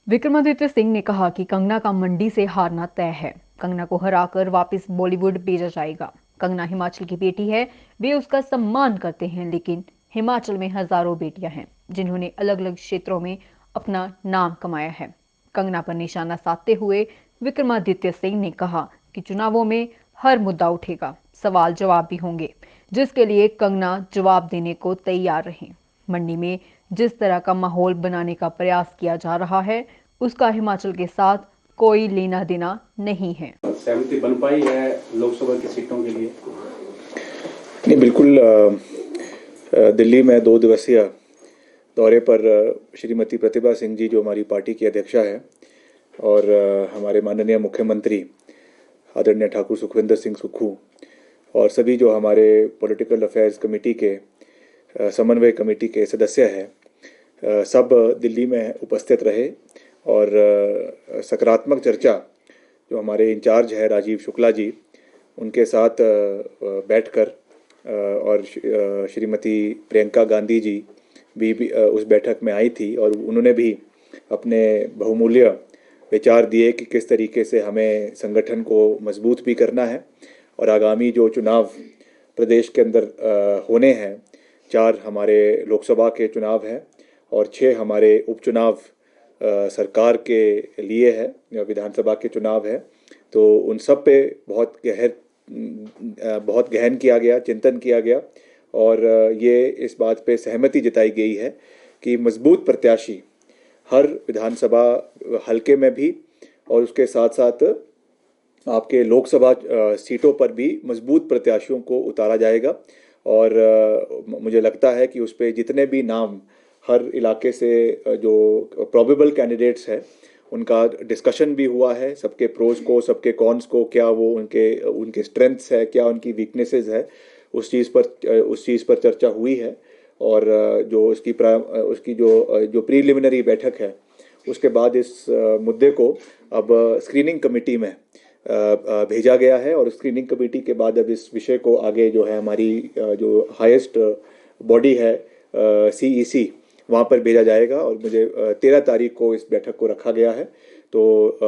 विक्रमादित्य सिंह ने कहा कि कंगना का मंडी से हारना तय है। कंगना को हराकर वापस बॉलीवुड भेजा जाएगा। कंगना हिमाचल की बेटी है, वे उसका सम्मान करते हैं, लेकिन हिमाचल में हजारों बेटियां हैं जिन्होंने अलग अलग क्षेत्रों में अपना नाम कमाया है। कंगना पर निशाना साधते हुए विक्रमादित्य सिंह ने कहा कि चुनावों में हर मुद्दा उठेगा, सवाल जवाब भी होंगे, जिसके लिए कंगना जवाब देने को तैयार रहें। मंडी में जिस तरह का माहौल बनाने का प्रयास किया जा रहा है, उसका हिमाचल के साथ कोई लेना देना नहीं है। सहमति बन पाई है लोकसभा की सीटों के लिए? नहीं, बिल्कुल। दिल्ली में 2 दिवसीय दौरे पर श्रीमती प्रतिभा सिंह जी, जो हमारी पार्टी की अध्यक्षा है, और हमारे माननीय मुख्यमंत्री आदरणीय ठाकुर सुखविंदर सिंह सुक्खू, और सभी जो हमारे पॉलिटिकल अफेयर्स कमेटी के समन्वय कमेटी के सदस्य हैं, सब दिल्ली में उपस्थित रहे। और सकारात्मक चर्चा जो हमारे इंचार्ज है राजीव शुक्ला जी, उनके साथ बैठकर, और श्रीमती प्रियंका गांधी जी भी उस बैठक में आई थी, और उन्होंने भी अपने बहुमूल्य विचार दिए कि किस तरीके से हमें संगठन को मजबूत भी करना है। और आगामी जो चुनाव प्रदेश के अंदर होने हैं, 4 हमारे लोकसभा के चुनाव हैं और 6 हमारे उपचुनाव सरकार के लिए है, विधानसभा के चुनाव है। तो उन सब पे बहुत गहन किया गया, चिंतन किया गया, और ये इस बात पे सहमति जताई गई है कि मजबूत प्रत्याशी हर विधानसभा हलके में भी, और उसके साथ साथ आपके लोकसभा सीटों पर भी मजबूत प्रत्याशियों को उतारा जाएगा। और मुझे लगता है कि उस पर जितने भी नाम हर इलाके से जो प्रोबेबल कैंडिडेट्स हैं, उनका डिस्कशन भी हुआ है, सबके प्रोज को, सबके कॉन्स को, क्या वो उनके स्ट्रेंथ्स है, क्या उनकी वीकनेसेस है, उस चीज़ पर चर्चा हुई है। और जो उसकी जो प्रीलिमिनरी बैठक है, उसके बाद इस मुद्दे को अब स्क्रीनिंग कमेटी में भेजा गया है, और स्क्रीनिंग कमेटी के बाद अब इस विषय को आगे जो है हमारी जो हाईएस्ट बॉडी है CEC, वहाँ पर भेजा जाएगा। और मुझे 13 तारीख को इस बैठक को रखा गया है। तो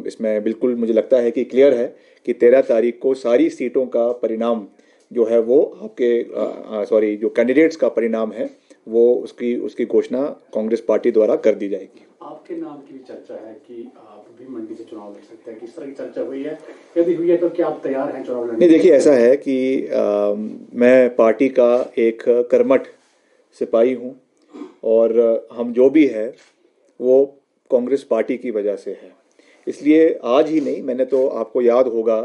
इसमें बिल्कुल मुझे लगता है कि क्लियर है कि 13 तारीख को सारी सीटों का परिणाम जो है वो आपके जो कैंडिडेट्स का परिणाम है, वो उसकी घोषणा कांग्रेस पार्टी द्वारा कर दी जाएगी। आपके नाम की चर्चा है कि आप भी मंडी से चुनाव लड़ सकते हैं, किस तरह की चर्चा हुई है? यदि हुई है तो क्या आप तैयार हैं चुनाव लड़ने? नहीं, देखिए, ऐसा है कि मैं पार्टी का एक कर्मठ सिपाही हूँ, और हम जो भी है वो कांग्रेस पार्टी की वजह से है। इसलिए आज ही नहीं, मैंने तो, आपको याद होगा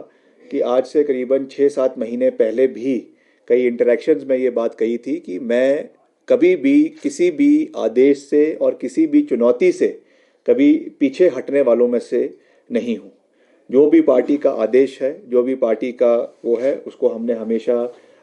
कि आज से करीबन 6-7 महीने पहले भी कई इंटरेक्शंस में ये बात कही थी कि मैं कभी भी किसी भी आदेश से और किसी भी चुनौती से कभी पीछे हटने वालों में से नहीं हूँ। जो भी पार्टी का आदेश है, जो भी पार्टी का वो है, उसको हमने हमेशा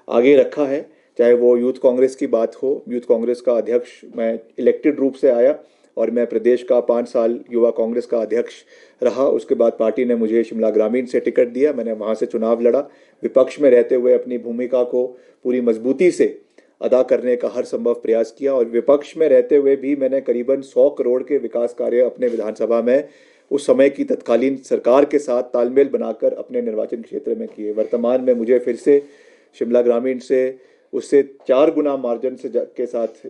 आगे रखा है। चाहे वो यूथ कांग्रेस की बात हो, यूथ कांग्रेस का अध्यक्ष मैं इलेक्टेड रूप से आया, और मैं प्रदेश का 5 साल युवा कांग्रेस का अध्यक्ष रहा। उसके बाद पार्टी ने मुझे शिमला ग्रामीण से टिकट दिया, मैंने वहाँ से चुनाव लड़ा, विपक्ष में रहते हुए अपनी भूमिका को पूरी मजबूती से अदा करने का हर संभव प्रयास किया। और विपक्ष में रहते हुए भी मैंने करीबन 100 करोड़ के विकास कार्य अपने विधानसभा में उस समय की तत्कालीन सरकार के साथ तालमेल बनाकर अपने निर्वाचन क्षेत्र में किए। वर्तमान में मुझे फिर से शिमला ग्रामीण से उससे 4 गुना मार्जिन के साथ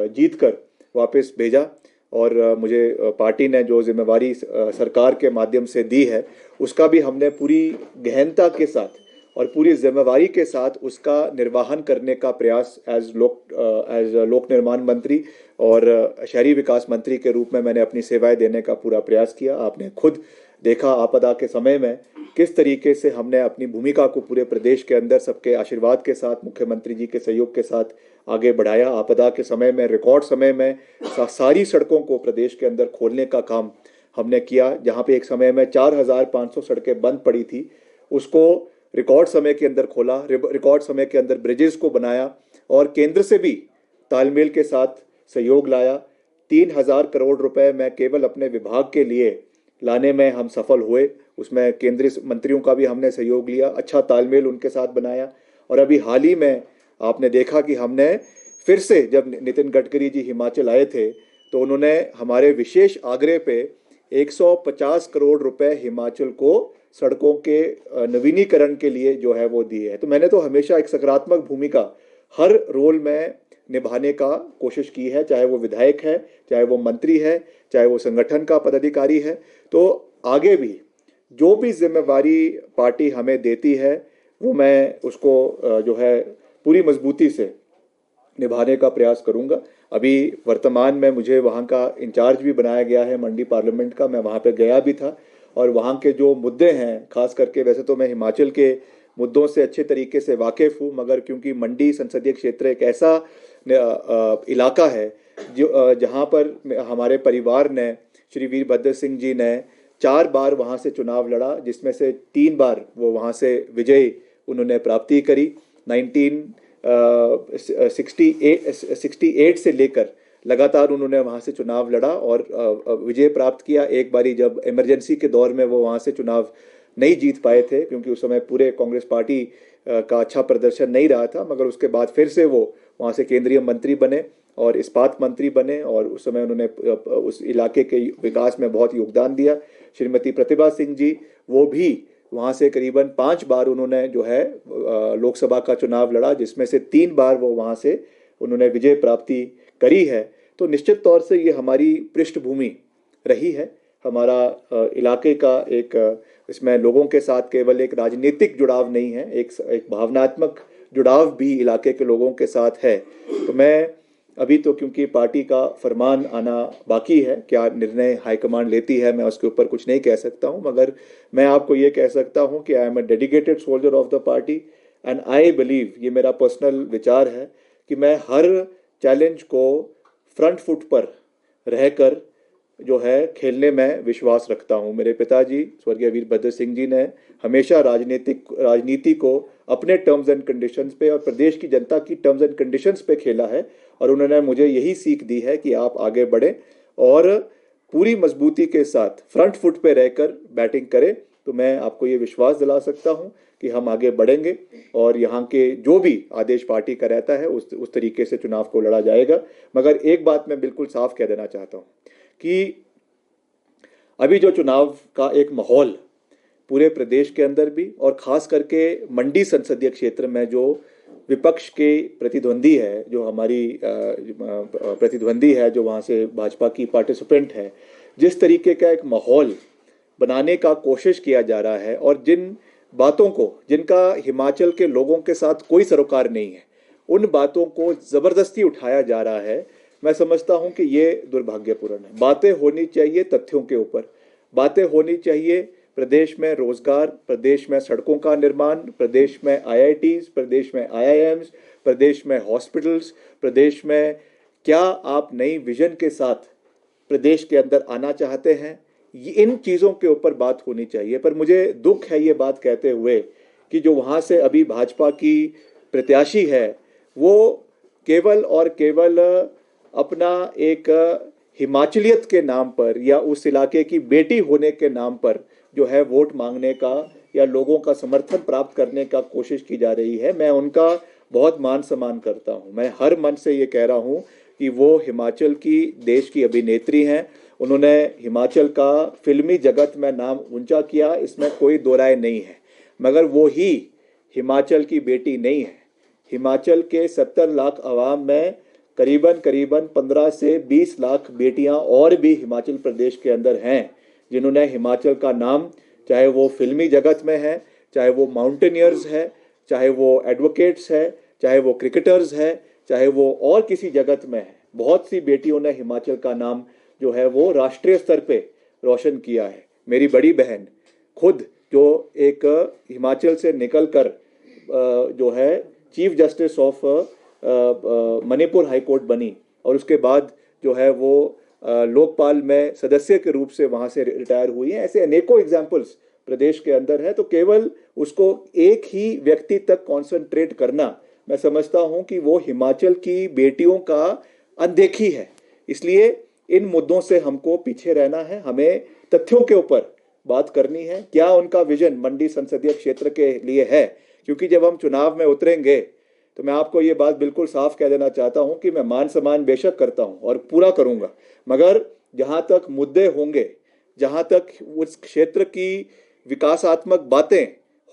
जीत कर वापस भेजा, और मुझे पार्टी ने जो जिम्मेवारी सरकार के माध्यम से दी है, उसका भी हमने पूरी गहनता के साथ और पूरी जिम्मेवारी के साथ उसका निर्वहन करने का प्रयास एज लोक निर्माण मंत्री और शहरी विकास मंत्री के रूप में मैंने अपनी सेवाएं देने का पूरा प्रयास किया। आपने खुद देखा आपदा के समय में किस तरीके से हमने अपनी भूमिका को पूरे प्रदेश के अंदर सबके आशीर्वाद के साथ, मुख्यमंत्री जी के सहयोग के साथ आगे बढ़ाया। आपदा के समय में, रिकॉर्ड समय में सारी सड़कों को प्रदेश के अंदर खोलने का काम हमने किया। जहाँ पे एक समय में 4500 सड़कें बंद पड़ी थी, उसको रिकॉर्ड समय के अंदर खोला, रिकॉर्ड समय के अंदर ब्रिजेस को बनाया, और केंद्र से भी तालमेल के साथ सहयोग लाया। 3000 करोड़ रुपए मैं केवल अपने विभाग के लिए लाने में हम सफल हुए। उसमें केंद्रीय मंत्रियों का भी हमने सहयोग लिया, अच्छा तालमेल उनके साथ बनाया। और अभी हाल ही में आपने देखा कि हमने फिर से, जब नितिन गडकरी जी हिमाचल आए थे, तो उन्होंने हमारे विशेष आग्रह पे 150 करोड़ रुपए हिमाचल को सड़कों के नवीनीकरण के लिए जो है वो दिए हैं। तो मैंने तो हमेशा एक सकारात्मक भूमिका हर रोल में निभाने का कोशिश की है, चाहे वो विधायक है, चाहे वो मंत्री है, चाहे वो संगठन का पदाधिकारी है। तो आगे भी जो भी जिम्मेवारी पार्टी हमें देती है वो मैं उसको जो है पूरी मजबूती से निभाने का प्रयास करूंगा। अभी वर्तमान में मुझे वहाँ का इंचार्ज भी बनाया गया है मंडी पार्लियामेंट का। मैं वहाँ पे गया भी था और वहाँ के जो मुद्दे हैं, खास करके वैसे तो मैं हिमाचल के मुद्दों से अच्छे तरीके से वाकिफ हूँ, मगर क्योंकि मंडी संसदीय क्षेत्र एक ऐसा इलाका है जो जहाँ पर हमारे परिवार ने, श्री वीरभद्र सिंह जी ने 4 बार वहाँ से चुनाव लड़ा, जिसमें से 3 बार वो वहाँ से विजय उन्होंने प्राप्ति करी। 1968 से लेकर लगातार उन्होंने वहाँ से चुनाव लड़ा और विजय प्राप्त किया। एक बारी जब इमरजेंसी के दौर में वो वहाँ से चुनाव नहीं जीत पाए थे, क्योंकि उस समय पूरे कांग्रेस पार्टी का अच्छा प्रदर्शन नहीं रहा था, मगर उसके बाद फिर से वो वहाँ से केंद्रीय मंत्री बने और इस्पात मंत्री बने और उस समय उन्होंने उस इलाके के विकास में बहुत योगदान दिया। श्रीमती प्रतिभा सिंह जी, वो भी वहाँ से करीबन 5 बार उन्होंने जो है लोकसभा का चुनाव लड़ा, जिसमें से 3 बार वो वहाँ से उन्होंने विजय प्राप्ति करी है। तो निश्चित तौर से ये हमारी पृष्ठभूमि रही है, हमारा इलाके का एक, इसमें लोगों के साथ केवल एक राजनीतिक जुड़ाव नहीं है, एक भावनात्मक जुड़ाव भी इलाके के लोगों के साथ है। तो मैं अभी तो क्योंकि पार्टी का फरमान आना बाकी है, क्या निर्णय हाईकमान लेती है मैं उसके ऊपर कुछ नहीं कह सकता हूं, मगर मैं आपको ये कह सकता हूं कि I am a dedicated soldier of the party and I believe, ये मेरा पर्सनल विचार है कि मैं हर चैलेंज को फ्रंट फुट पर रहकर जो है खेलने में विश्वास रखता हूं। मेरे पिताजी स्वर्गीय वीरभद्र सिंह जी ने हमेशा राजनीति को अपने टर्म्स एंड कंडीशंस पे और प्रदेश की जनता की टर्म्स एंड कंडीशंस पे खेला है और उन्होंने मुझे यही सीख दी है कि आप आगे बढ़ें और पूरी मजबूती के साथ फ्रंट फुट पे रहकर बैटिंग करें। तो मैं आपको ये विश्वास दिला सकता हूं कि हम आगे बढ़ेंगे और यहाँ के जो भी आदेश पार्टी का रहता है उस तरीके से चुनाव को लड़ा जाएगा। मगर एक बात मैं बिल्कुल साफ कह देना चाहता हूँ कि अभी जो चुनाव का एक माहौल पूरे प्रदेश के अंदर भी और खास करके मंडी संसदीय क्षेत्र में जो विपक्ष के प्रतिद्वंदी है, जो हमारी प्रतिद्वंदी है, जो वहाँ से भाजपा की पार्टिसिपेंट है, जिस तरीके का एक माहौल बनाने का कोशिश किया जा रहा है और जिन बातों को, जिनका हिमाचल के लोगों के साथ कोई सरोकार नहीं है, उन बातों को ज़बरदस्ती उठाया जा रहा है, मैं समझता हूं कि ये दुर्भाग्यपूर्ण है। बातें होनी चाहिए तथ्यों के ऊपर, बातें होनी चाहिए प्रदेश में रोजगार, प्रदेश में सड़कों का निर्माण, प्रदेश में IITs, प्रदेश में IIMs, प्रदेश में हॉस्पिटल्स, प्रदेश में क्या आप नई विजन के साथ प्रदेश के अंदर आना चाहते हैं, इन चीज़ों के ऊपर बात होनी चाहिए। पर मुझे दुख है ये बात कहते हुए कि जो वहाँ से अभी भाजपा की प्रत्याशी है वो केवल और केवल अपना एक हिमाचलियत के नाम पर या उस इलाके की बेटी होने के नाम पर जो है वोट मांगने का या लोगों का समर्थन प्राप्त करने का कोशिश की जा रही है। मैं उनका बहुत मान सम्मान करता हूं। मैं हर मन से ये कह रहा हूं कि वो हिमाचल की देश की अभिनेत्री हैं। उन्होंने हिमाचल का फिल्मी जगत में नाम ऊंचा किया, इसमें कोई दो राय नहीं है, मगर वो ही हिमाचल की बेटी नहीं है। हिमाचल के 70 लाख आवाम में करीबन 15 से 20 लाख बेटियां और भी हिमाचल प्रदेश के अंदर हैं, जिन्होंने हिमाचल का नाम, चाहे वो फिल्मी जगत में है, चाहे वो माउंटेनियर्स है, चाहे वो एडवोकेट्स है, चाहे वो क्रिकेटर्स है, चाहे वो और किसी जगत में है, बहुत सी बेटियों ने हिमाचल का नाम जो है वो राष्ट्रीय स्तर पे रोशन किया है। मेरी बड़ी बहन खुद जो एक हिमाचल से निकलकर जो है chief justice of Manipur high court बनी और उसके बाद जो है वो लोकपाल में सदस्य के रूप से वहाँ से रिटायर हुई है। ऐसे अनेकों एग्जाम्पल्स प्रदेश के अंदर है। तो केवल उसको एक ही व्यक्ति तक कॉन्सेंट्रेट करना, मैं समझता हूँ कि वो हिमाचल की बेटियों का अनदेखी है। इसलिए इन मुद्दों से हमको पीछे रहना है, हमें तथ्यों के ऊपर बात करनी है। क्या उनका विजन मंडी संसदीय क्षेत्र के लिए है, क्योंकि जब हम चुनाव में उतरेंगे तो मैं आपको ये बात बिल्कुल साफ कह देना चाहता हूं कि मैं मान सम्मान बेशक करता हूं और पूरा करूंगा, मगर जहां तक मुद्दे होंगे, जहाँ तक उस क्षेत्र की विकासात्मक बातें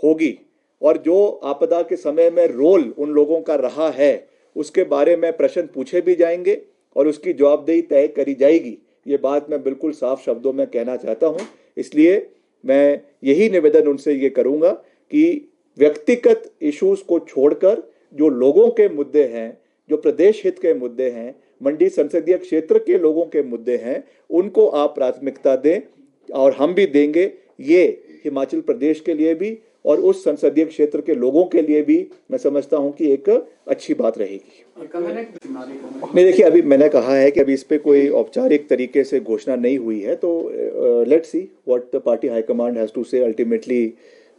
होगी और जो आपदा के समय में रोल उन लोगों का रहा है उसके बारे में प्रश्न पूछे भी जाएंगे और उसकी जवाबदेही तय करी जाएगी। ये बात मैं बिल्कुल साफ शब्दों में कहना चाहता हूँ। इसलिए मैं यही निवेदन उनसे ये करूँगा कि व्यक्तिगत इश्यूज को छोड़कर जो लोगों के मुद्दे हैं, जो प्रदेश हित के मुद्दे हैं, मंडी संसदीय क्षेत्र के लोगों के मुद्दे हैं, उनको आप प्राथमिकता दें और हम भी देंगे। ये हिमाचल प्रदेश के लिए भी और उस संसदीय क्षेत्र के लोगों के लिए भी मैं समझता हूं कि एक अच्छी बात रहेगी। नहीं, देखिए, अभी मैंने कहा है कि अभी इस पे कोई औपचारिक तरीके से घोषणा नहीं हुई है, तो let's see what the party high command has to say. Ultimately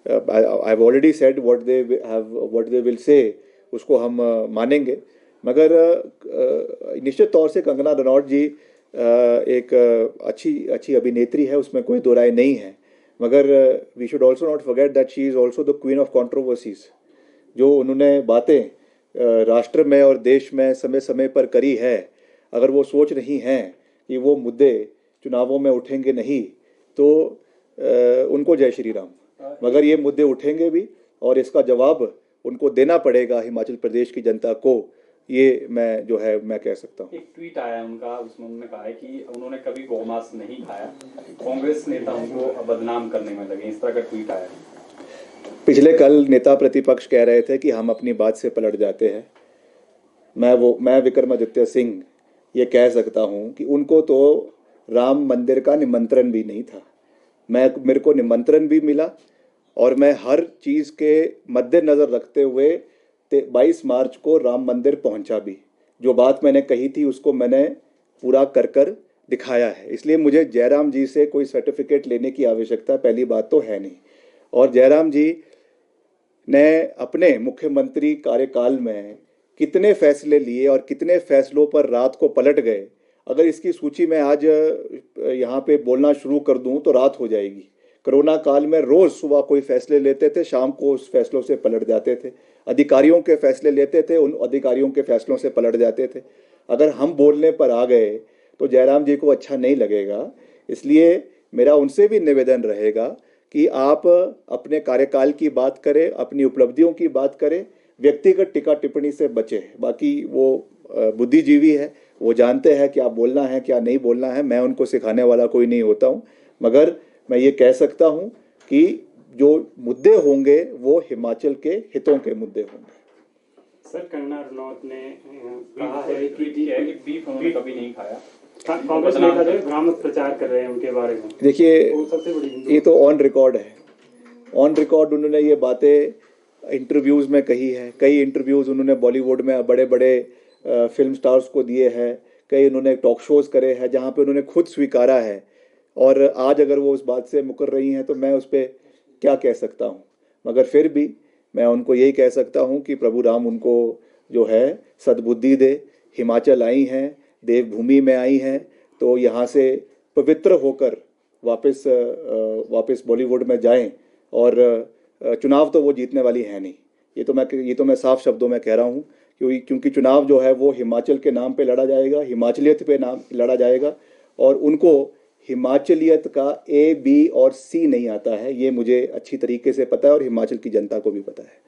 I have already said what they will say, उसको हम मानेंगे। मगर निश्चित तौर से कंगना रनौत जी एक अच्छी अभिनेत्री है, उसमें कोई दो राय नहीं है। मगर we should also not forget that she is also the queen of controversies. जो उन्होंने बातें राष्ट्र में और देश में समय समय पर करी है, अगर वो सोच रही हैं कि वो मुद्दे चुनावों में उठेंगे नहीं, तो उनको जय श्री राम। मगर ये मुद्दे उठेंगे भी और इसका जवाब उनको देना पड़ेगा हिमाचल प्रदेश की जनता को। ये मैं कह सकता हूँ। एक ट्वीट आया उनका, उसमें उन्होंने कहा है कि उन्होंने कभी गौमांस नहीं खाया, कांग्रेस नेता उनको बदनाम करने में लगे, इस तरह का ट्वीट आया। पिछले कल नेता प्रतिपक्ष कह रहे थे कि हम अपनी बात से पलट जाते हैं। मैं विक्रमादित्य सिंह ये कह सकता हूँ कि उनको तो राम मंदिर का निमंत्रण भी नहीं था। मेरे को निमंत्रण भी मिला और मैं हर चीज़ के मद्देनज़र रखते हुए 22 मार्च को राम मंदिर पहुंचा भी। जो बात मैंने कही थी उसको मैंने पूरा कर दिखाया है। इसलिए मुझे जयराम जी से कोई सर्टिफिकेट लेने की आवश्यकता पहली बात तो है नहीं। और जयराम जी ने अपने मुख्यमंत्री कार्यकाल में कितने फैसले लिए और कितने फैसलों पर रात को पलट गए, अगर इसकी सूची में आज यहाँ पे बोलना शुरू कर दूँ तो रात हो जाएगी। कोरोना काल में रोज़ सुबह कोई फैसले लेते थे, शाम को उस फैसलों से पलट जाते थे। अधिकारियों के फैसले लेते थे, उन अधिकारियों के फैसलों से पलट जाते थे। अगर हम बोलने पर आ गए तो जयराम जी को अच्छा नहीं लगेगा। इसलिए मेरा उनसे भी निवेदन रहेगा कि आप अपने कार्यकाल की बात करें, अपनी उपलब्धियों की बात करें, व्यक्तिगत टीका टिप्पणी से बचें। बाकी वो बुद्धिजीवी है, वो जानते हैं क्या बोलना है क्या नहीं बोलना है। मैं उनको सिखाने वाला कोई नहीं होता हूँ। मगर मैं ये कह सकता हूँ कि जो मुद्दे होंगे वो हिमाचल के हितों के मुद्दे होंगे। सर, कंगना रनौत ने कहा है कि बीफ उन्होंने कभी नहीं खाया। कांग्रेस नेता जो भ्रामक प्रचार कर रहे हैं उनके बारे में। देखिए, सबसे बड़ी ये तो ऑन रिकॉर्ड है। ऑन रिकॉर्ड उन्होंने ये बातें इंटरव्यूज़ में कही है। कई इंटरव्यूज़ उन्होंने बॉलीवुड में बड़े बड़े फिल्म स्टार्स को दिए हैं। कई उन्होंने टॉक शोज़ करे हैं जहाँ पे उन्होंने खुद स्वीकारा है। और आज अगर वो उस बात से मुकर रही हैं तो मैं उस पर क्या कह सकता हूँ। मगर फिर भी मैं उनको यही कह सकता हूँ कि प्रभु राम उनको जो है सद्बुद्धि दे। हिमाचल आई हैं, देवभूमि में आई हैं, तो यहाँ से पवित्र होकर वापस बॉलीवुड में जाएं। और चुनाव तो वो जीतने वाली है नहीं। ये तो मैं साफ शब्दों में कह रहा हूँ, क्योंकि चुनाव जो है वो हिमाचल के नाम पे लड़ा जाएगा, हिमाचलियत पे नाम लड़ा जाएगा। और उनको हिमाचलियत का A, B और C नहीं आता है, ये मुझे अच्छी तरीके से पता है और हिमाचल की जनता को भी पता है।